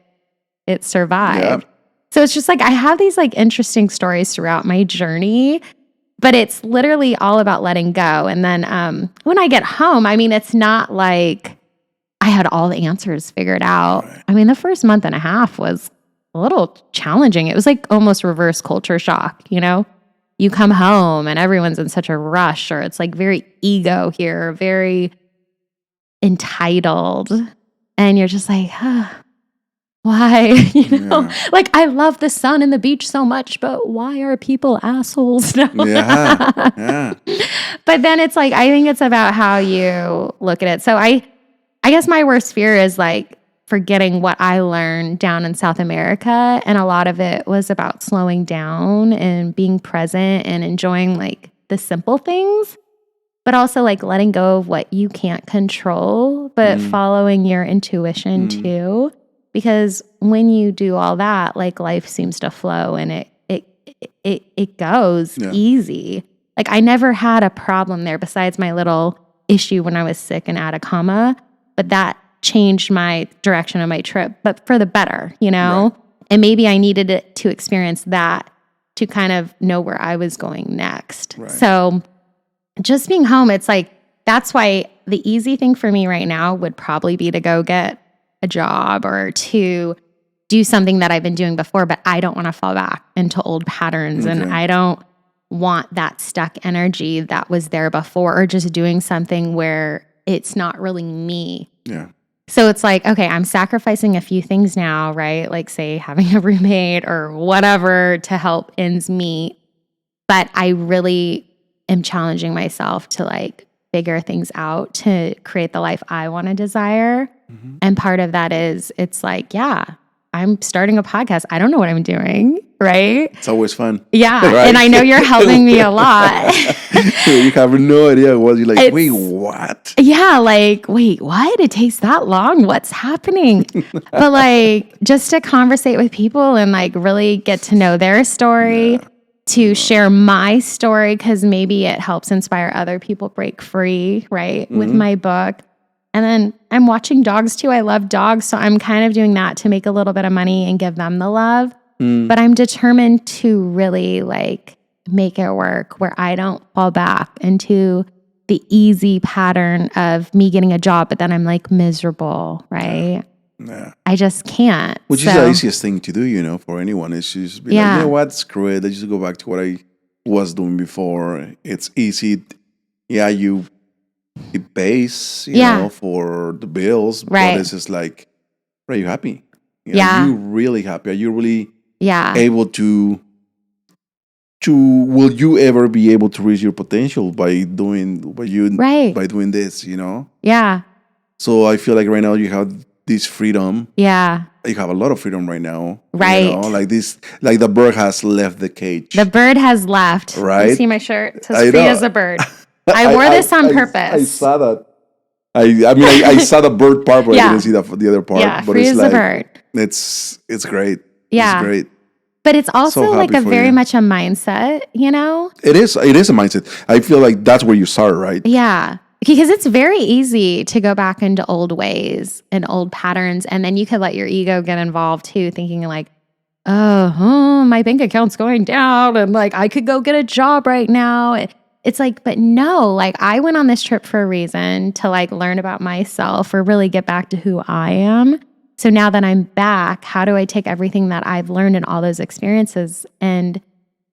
it survived. Yeah. So it's just like, I have these like interesting stories throughout my journey, but it's literally all about letting go. And then when I get home, I mean, it's not like I had all the answers figured out. Right. I mean, the first month and a half was a little challenging. It was like almost reverse culture shock, You come home and everyone's in such a rush, or it's like very ego here, very entitled. And you're just like, why? Like I love the sun and the beach so much, but why are people assholes? No. Yeah. But then it's like, I think it's about how you look at it. So I guess my worst fear is like forgetting what I learned down in South America. And a lot of it was about slowing down and being present and enjoying like the simple things, but also like letting go of what you can't control, but following your intuition too. Because when you do all that, like life seems to flow and it goes easy. Like I never had a problem there besides my little issue when I was sick and out of coma, but that changed my direction of my trip, but for the better, Right. And maybe I needed it to experience that to kind of know where I was going next. Right. So just being home, it's like, that's why the easy thing for me right now would probably be to go get a job or to do something that I've been doing before, but I don't want to fall back into old patterns. Okay. And I don't want that stuck energy that was there before, or just doing something where it's not really me. Yeah. So it's like, okay, I'm sacrificing a few things now, right? Like say having a roommate or whatever to help ends meet. But I really am challenging myself to like figure things out to create the life I want to desire. Mm-hmm. And part of that is it's like, yeah, I'm starting a podcast. I don't know what I'm doing, right? It's always fun. Yeah. Right? And I know you're helping me a lot. You have no idea what you're like, wait, what? Yeah, like, wait, what? It takes that long? What's happening? But like just to conversate with people and like really get to know their story, to share my story, because maybe it helps inspire other people break free, right? Mm-hmm. With my book. And then I'm watching dogs too. I love dogs. So I'm kind of doing that to make a little bit of money and give them the love. But I'm determined to really like make it work where I don't fall back into the easy pattern of me getting a job, but then I'm like miserable, right? Yeah. I just can't. Which is the easiest thing to do, for anyone. Is just be like, you know what, screw it. I just go back to what I was doing before. It's easy. Yeah, it pays, you know, for the bills. Right. But it's just like, are you happy? Yeah. Are you really happy? Are you really able to will you ever be able to reach your potential by doing this, Yeah. So I feel like right now you have this freedom. Yeah. You have a lot of freedom right now. Right. You know, like this, like the bird has left the cage. The bird has left. Right. You see my shirt? It says free as a bird. I wore this on purpose. I saw that. I mean, I saw the bird part, but I didn't see the other part. Yeah, but free it's as like, a bird. It's great. Yeah. It's great. But it's also So like happy a for very you. much a mindset, you know? It is a mindset. I feel like that's where you start, right? Yeah. Because it's very easy to go back into old ways and old patterns. And then you could let your ego get involved too, thinking like, oh, my bank account's going down. And like, I could go get a job right now. It's like, but no, like I went on this trip for a reason to like learn about myself or really get back to who I am. So now that I'm back, how do I take everything that I've learned in all those experiences and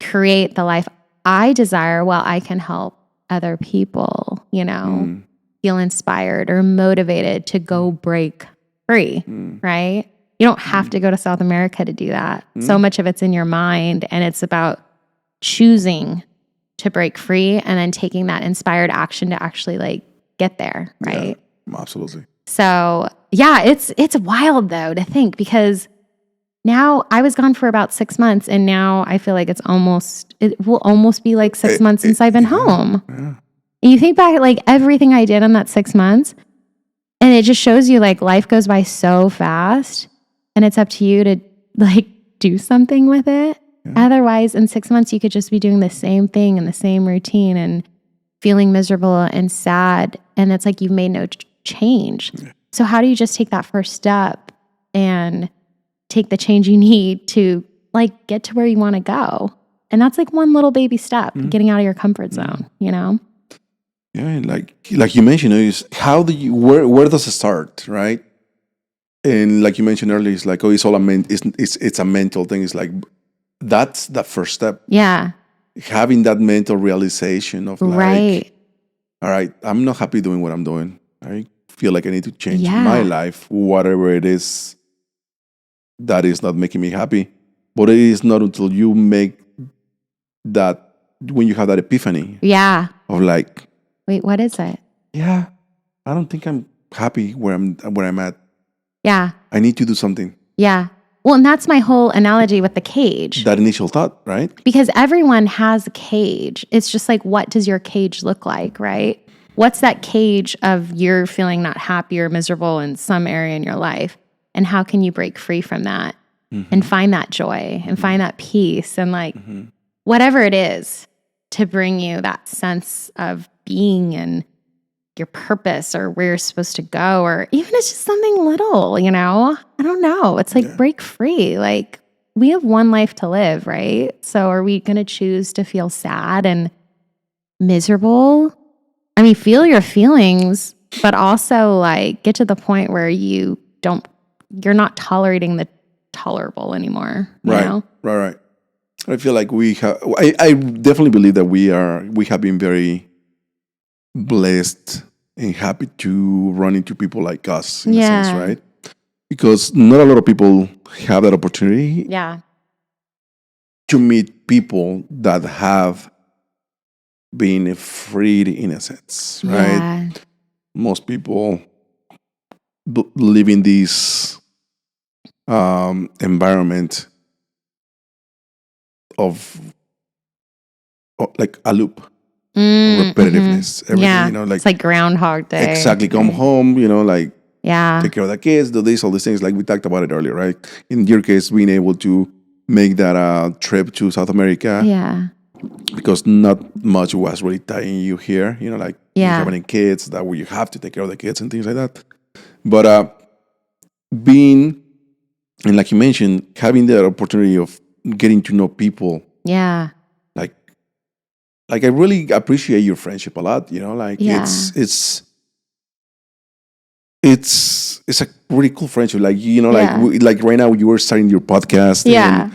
create the life I desire while I can help other people, you know, feel inspired or motivated to go break free, right? You don't have to go to South America to do that. So much of it's in your mind, and it's about choosing to break free and then taking that inspired action to actually like get there, right? Yeah, absolutely. So yeah, it's wild though to think, because now I was gone for about 6 months, and now I feel like it will almost be like 6 months since I've been home. Yeah. And you think back at like everything I did in that 6 months, and it just shows you like life goes by so fast, and it's up to you to like do something with it. Yeah. Otherwise, in 6 months, you could just be doing the same thing in the same routine and feeling miserable and sad. And it's like you've made no change. Yeah. So how do you just take that first step and take the change you need to like get to where you want to go? And that's like one little baby step, getting out of your comfort zone, you know? Yeah, and like you mentioned, is how do you where does it start, right? And like you mentioned earlier, it's like, oh, it's all it's a mental thing. It's like that's the first step. Yeah. Having that mental realization of like, right. All right, I'm not happy doing what I'm doing. I feel like I need to change my life, whatever it is that is not making me happy. But it is not until you make that, when you have that epiphany. Yeah. Of like, wait, what is it? Yeah, I don't think I'm happy where I'm at. Yeah. I need to do something. Yeah. Well, and that's my whole analogy with the cage. That initial thought, right? Because everyone has a cage. It's just like, what does your cage look like, right? What's that cage of you're feeling not happy or miserable in some area in your life? And how can you break free from that and find that joy and find that peace and like whatever it is to bring you that sense of being and your purpose or where you're supposed to go, or even it's just something little, you know? I don't know. It's like break free. Like we have one life to live, right? So are we going to choose to feel sad and miserable? I mean, feel your feelings, but also like get to the point where you're not tolerating the tolerable anymore. You know? Right. I feel like we have, I definitely believe that we have been very blessed and happy to run into people like us in a sense, right? Because not a lot of people have that opportunity. Yeah. To meet people that have been freed in a sense, right? Yeah. Most people live in this environment of like a loop. Repetitiveness, everything, you know, like it's like Groundhog Day. Exactly. Come home, you know, like take care of the kids, do this, all these things. Like we talked about it earlier, right? In your case, being able to make that trip to South America, because not much was really tying you here, you know, like you having any kids that where you have to take care of the kids and things like that. But being, and like you mentioned, having the opportunity of getting to know people, like I really appreciate your friendship a lot, you know, like it's a really cool friendship. Like, you know, like right now you were starting your podcast and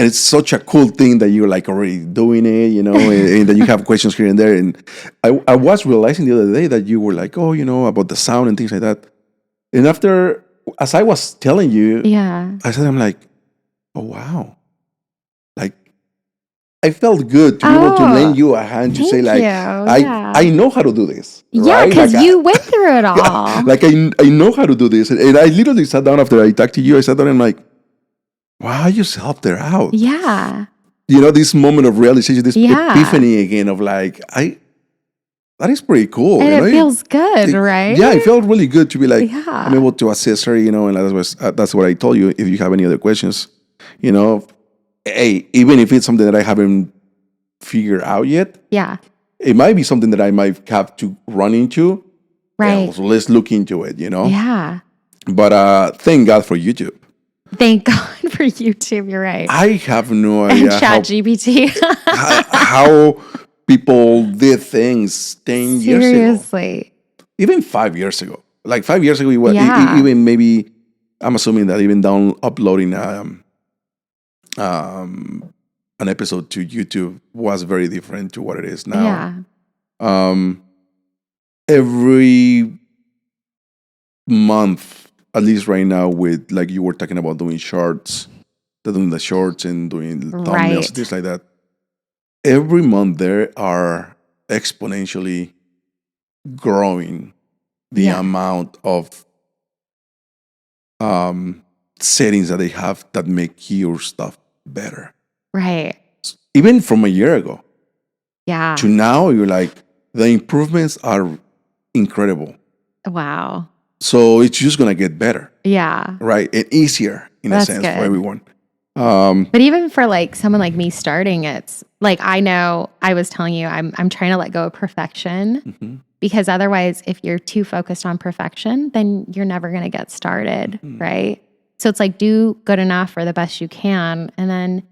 it's such a cool thing that you're like already doing it, you know, and that you have questions here and there. And I was realizing the other day that you were like, oh, you know, about the sound and things like that. And after, as I was telling you, I said, I'm like, oh, wow. Like, I felt good to be able to lend you a hand to say like, Yeah. I know how to do this. Yeah, right? because Like, you went through it all. like I know how to do this. And I literally sat down after I talked to you. I sat down and I'm like, wow, I just helped her out. Yeah. You know, this moment of realization, this Yeah. epiphany again of like, that is pretty cool. And you know? it feels good, right? Yeah, it felt really good to be like, Yeah. I'm able to assess her, you know, and that's what I told you. If you have any other questions, you know, hey, even if it's something that I haven't figured out yet, Yeah. it might be something that I might have to run into. Right. Yeah, so let's look into it, you know? Yeah. But thank God for YouTube. Thank God for YouTube. You're right. I have no And idea ChatGPT. how people did things 10 years ago. Seriously. Even 5 years ago. Like 5 years ago, Yeah. even maybe, I'm assuming that even uploading an episode to YouTube was very different to what it is now. Yeah. Every month, at least right now, with like you were talking about doing shorts, doing the shorts and doing thumbnails, Right. things like that. Every month there are exponentially growing the Yeah. amount of settings that they have that make your stuff better. Right. Even from a year ago Yeah. to now, you're like, the improvements are incredible. Wow. So it's just going to get better, Yeah. right? And easier in That's a sense good. for everyone. But even for like someone like me starting, it's like, I know I was telling you, I'm trying to let go of perfection because otherwise, if you're too focused on perfection, then you're never going to get started. Right. So it's like, do good enough or the best you can. And then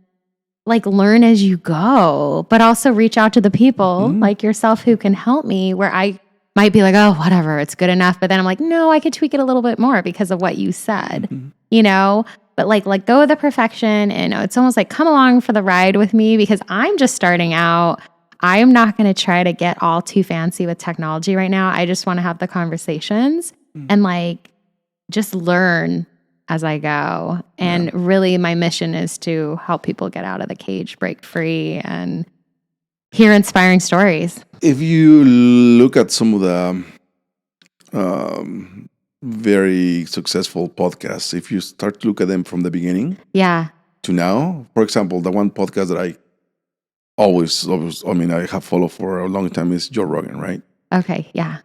like learn as you go, but also reach out to the people like yourself who can help me where I might be like, oh, whatever, it's good enough. But then I'm like, no, I could tweak it a little bit more because of what you said, you know? But like, let go of the perfection. And it's almost like come along for the ride with me because I'm just starting out. I am not going to try to get all too fancy with technology right now. I just want to have the conversations and like just learn as I go. And really my mission is to help people get out of the cage, break free, and hear inspiring stories. If you look at some of the very successful podcasts, if you start to look at them from the beginning to now, for example, the one podcast that I I have followed for a long time is Joe Rogan, right? Okay, yeah.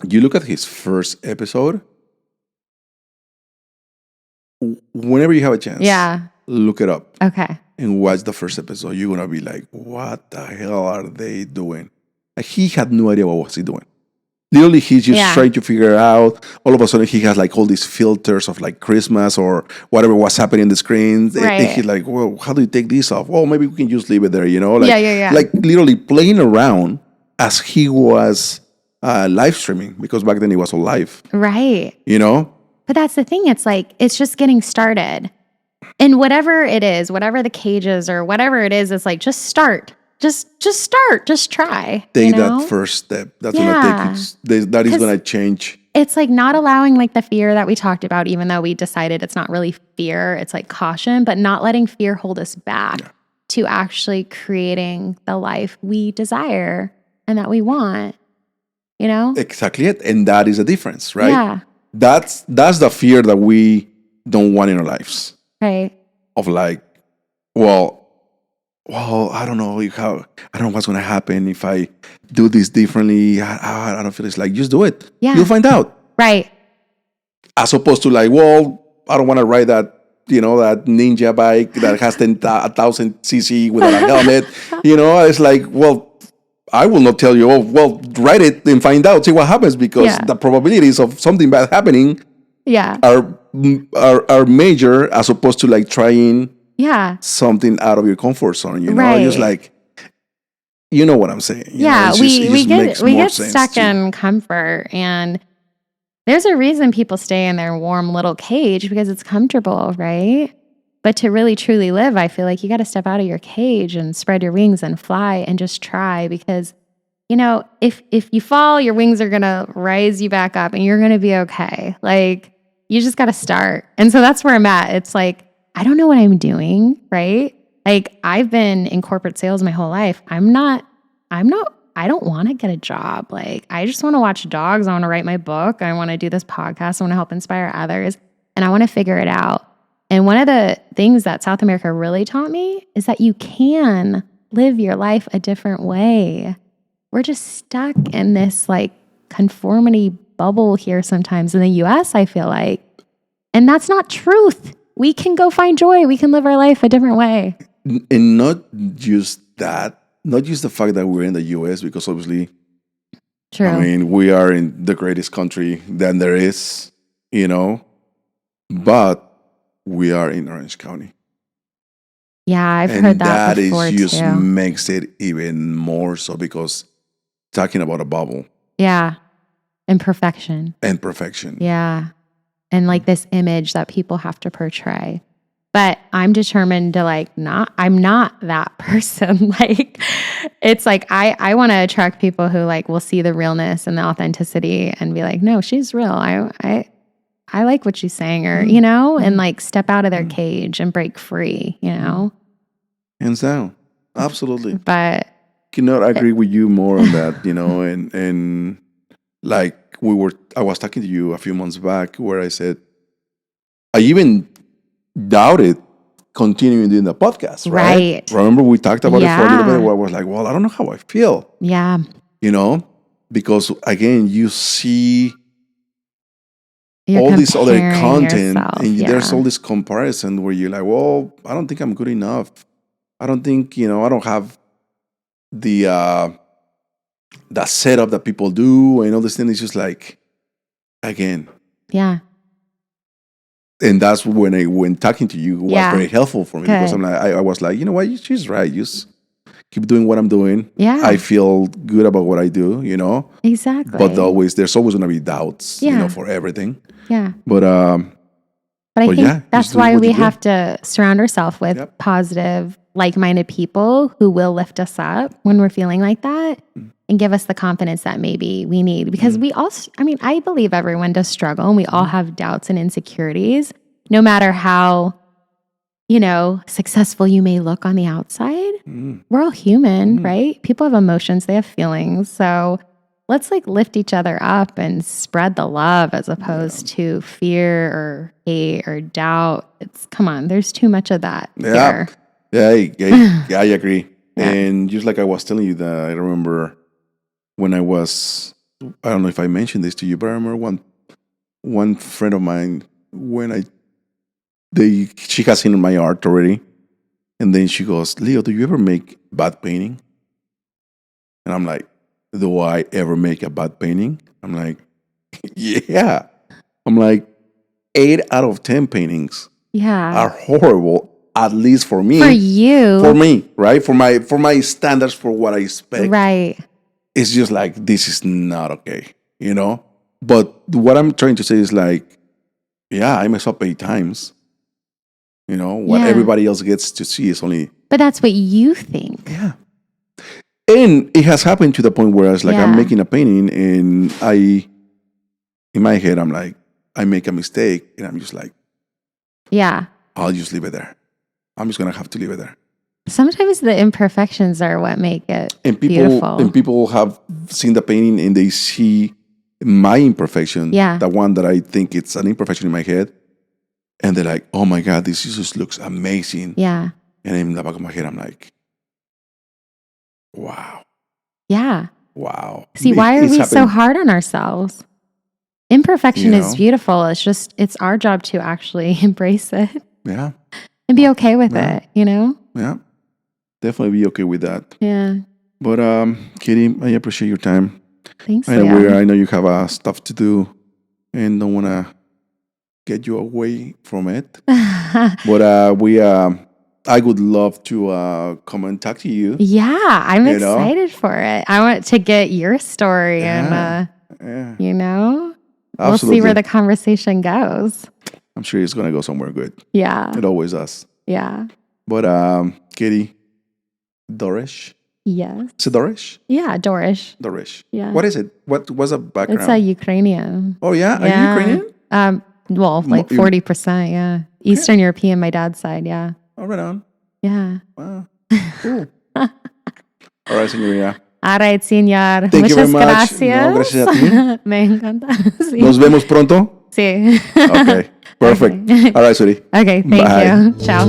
You look at his first episode, whenever you have a chance, look it up. Okay. And watch the first episode. You're going to be like, what the hell are they doing? Like, he had no idea what was he doing. Literally, he's just trying to figure out. All of a sudden, he has like all these filters of like Christmas or whatever was happening on the screen. Right. And he's like, well, how do you take this off? Well, maybe we can just leave it there, you know? Like, Yeah. Like literally playing around as he was live streaming because back then it was all live. Right. You know? But that's the thing. It's like, it's just getting started. And whatever it is, whatever the cage is or whatever it is, it's like, just start. Just start. Just try. Take that first step. That's going to take it. That is going to change. It's like not allowing like the fear that we talked about, even though we decided it's not really fear, it's like caution, but not letting fear hold us back to actually creating the life we desire and that we want, you know? Exactly it. And that is the difference, right? Yeah. That's the fear that we don't want in our lives. Right. Of like, well, I don't know what's going to happen if I do this differently. I don't feel it's like, just do it. Yeah. You'll find out. Right. As opposed to like, well, I don't want to ride that, that ninja bike that has 1,000 cc without a helmet. It's like, well, I will not tell you, oh, well, ride it and find out, see what happens because the probabilities of something bad happening are major as opposed to like trying something out of your comfort zone, just like, you know what I'm saying. We get stuck in comfort, and there's a reason people stay in their warm little cage because it's comfortable, right? But to really truly live, I feel like you got to step out of your cage and spread your wings and fly and just try because, if you fall, your wings are going to rise you back up and you're going to be okay. Like, you just got to start. And so that's where I'm at. It's like, I don't know what I'm doing, right? Like I've been in corporate sales my whole life. I don't want to get a job. Like I just want to watch dogs. I want to write my book. I want to do this podcast. I want to help inspire others and I want to figure it out. And one of the things that South America really taught me is that you can live your life a different way. We're just stuck in this like conformity bubble here sometimes in the US, I feel like. And that's not truth. We can go find joy. We can live our life a different way. And not just that, not just the fact that we're in the US, because obviously, True. I mean, we are in the greatest country that there is, you know, but we are in Orange County. Yeah, I've heard that before is just too. makes it even more so because talking about a bubble. Yeah. And perfection. Yeah. And like this image that people have to portray. But I'm determined to I'm not that person. Like, it's like, I want to attract people who like will see the realness and the authenticity and be like, no, she's real. I like what she's saying, or, you know, and like step out of their cage and break free, you know? Hands down. Absolutely. But cannot agree with you more on that, you know, and like I was talking to you a few months back where I said, I even doubted continuing doing the podcast, right? Remember we talked about it for a little bit where I was like, well, I don't know how I feel. Yeah. You know, because again, you see You're all this other content yourself, and there's all this comparison where you're like, well, I don't think I'm good enough. I don't think, you know, I don't have the setup that people do and all this thing. Is just like, again. Yeah. And that's when talking to you was very helpful for me because I'm like, I was like, you know what, she's right. Just keep doing what I'm doing. Yeah. I feel good about what I do, you know? Exactly. But there's always going to be doubts, you know, for everything. Yeah. But I think that's why we have to surround ourselves with positive, like-minded people who will lift us up when we're feeling like that and give us the confidence that maybe we need. Because we also, I mean, I believe everyone does struggle and we all have doubts and insecurities, no matter how, you know, successful you may look on the outside. We're all human, right? People have emotions, they have feelings. So let's like lift each other up and spread the love as opposed to fear or hate or doubt. Come on, there's too much of that here. Yeah, I agree. And just like I was telling you that I remember when I don't know if I mentioned this to you, but I remember one friend of mine when she has seen my art already. And then she goes, Leo, do you ever make bad painting? And I'm like, do I ever make a bad painting? I'm like, yeah. I'm like, 8 out of 10 paintings are horrible, at least for me. For you. For me, right? For my standards, for what I expect. Right. It's just like, this is not okay, you know? But what I'm trying to say is like, yeah, I mess up 8 times. You know, what everybody else gets to see is only... But that's what you think. Yeah. And it has happened to the point where it's like I'm making a painting and in my head, I'm like, I make a mistake and I'm just like, I'll just leave it there. I'm just going to have to leave it there. Sometimes the imperfections are what make it beautiful. And people have seen the painting and they see my imperfection, the one that I think it's an imperfection in my head. And they're like, oh my God, this just looks amazing. Yeah. And in the back of my head, I'm like, wow. Yeah. Wow. See, why are we so hard on ourselves? Imperfection is beautiful. It's our job to actually embrace it. Yeah. And be okay with it, you know? Yeah. Definitely be okay with that. Yeah. But, Katie, I appreciate your time. Thanks, I know you have stuff to do and don't want to get you away from it. But I would love to come and talk to you. Yeah, I'm excited for it. I want to get your story and, you know, we'll see where the conversation goes. I'm sure it's going to go somewhere good. Yeah. It always does. Yeah. But, Katie, Dorish? Yes. Is it Dorish? Yeah, Dorish. Dorish. Yeah. What is it? What's the background? It's a Ukrainian. Oh, yeah? Are you Ukrainian? Well, like 40%, yeah. Eastern European, my dad's side, yeah. Oh, right on. Yeah. Wow. Cool. All right, señorita. All right, señor. Thank you very Muchas much. gracias. No, gracias a ti. Me encanta. Sí. Nos vemos pronto. Sí. Okay. Perfect. Okay. All right, sweetie. Okay, thank Bye. you. Ciao.